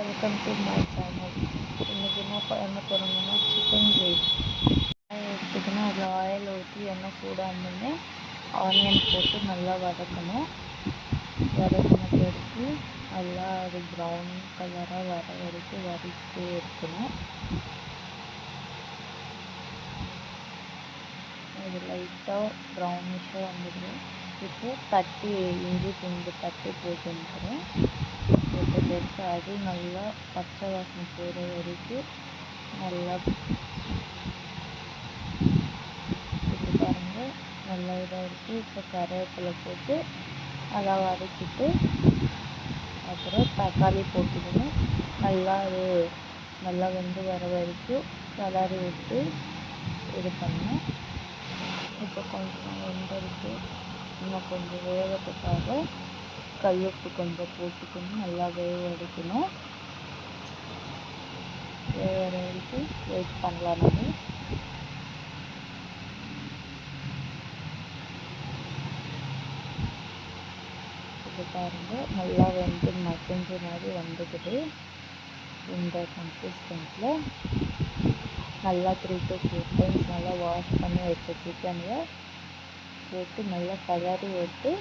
Welcome to my channel. இன்றைக்கி என்ன போகிறோங்கன்னா chicken gravy எடுத்துக்கணும். அதில் ஆயில் ஊற்றி எண்ணெய் சூடானோடனே ஆனியன் போட்டு நல்லா வதக்கணும். வதக்கின பிறகு நல்லா அது ப்ரௌன் கலராக வர வரைக்கும் வதக்கிட்டே இருக்கணும். அது லைட்டாக ப்ரௌனிஷாக வந்துடும். இப்போ தட்டி இஞ்சி பூண்டு தட்டி போட்டுக்கிறேன். போட்ட பிறகு அது நல்லா பச்சை வாசனை போகிற வரைக்கும் நல்லா இது பாருங்கள், நல்லா இதாக இருக்குது. இப்போ கருவேப்பிலை போட்டு நல்லா வதக்கிட்டு அப்புறம் தக்காளி போட்டுக்கணும். நல்லா அது நல்லா வெந்து வர வரைக்கும் கிளறி விட்டு இது பண்ணணும். இப்போ கொஞ்சம் வெந்திருக்கு. இன்னும் கொஞ்சம் வேகிறதுக்காக கல்லுப்பு கொஞ்சம் போட்டுக்கணும். நல்லா வேக வடிக்கணும். வேகிற வரைக்கும் வெயிட் பண்ணலாம். நம்ம இது பாருங்கள், நல்லா வெந்து மசிஞ்ச மாதிரி வந்துக்குது. இந்த கன்சிஸ்டன்ஸில் நல்லா 3 to 4 டைம்ஸ் நல்லா வாஷ் பண்ணி வச்ச சிக்கனில் போட்டு நல்லா கலரி விட்டு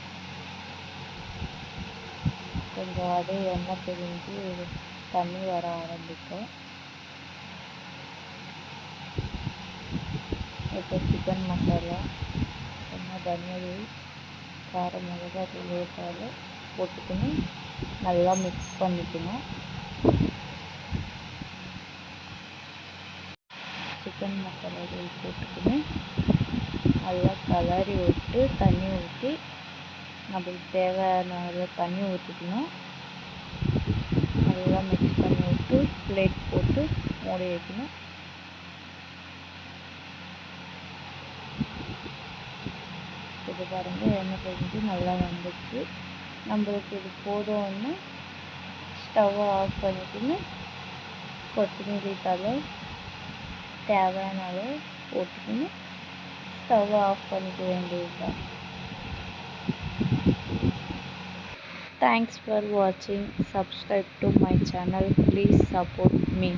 கொஞ்சம் அதே எண்ணெய் பிரிஞ்சு தண்ணி வர ஆரம்பிக்கும். இப்போ சிக்கன் மசாலா, தனியா, காரம், மிளகா தூள் ஏற்றாலும் போட்டுக்கணும். நல்லா மிக்ஸ் பண்ணிக்கணும். சிக்கன் மசாலா தூள் போட்டுக்கணும். நல்லா கலரி விட்டு தண்ணி ஊற்றி நம்மளுக்கு தேவையான தண்ணி ஊற்றிக்கணும். நல்லா மிக்ஸ் பண்ணி விட்டு பிளேட் போட்டு மூடி வைக்கணும். இது பாருங்கள், எண்ணெய் பிரிஞ்சு நல்லா வந்துச்சு. நம்மளுக்கு இது போதும்னு ஸ்டவ்வை ஆஃப் பண்ணிக்கின்னு கொத்தமல்லி தழை தேவையான அளவு போட்டுக்கின்னு ஸ்டவ்வை ஆஃப் பண்ணிக்க வேண்டியது தான். Thanks for watching. Subscribe to my channel. Please support me.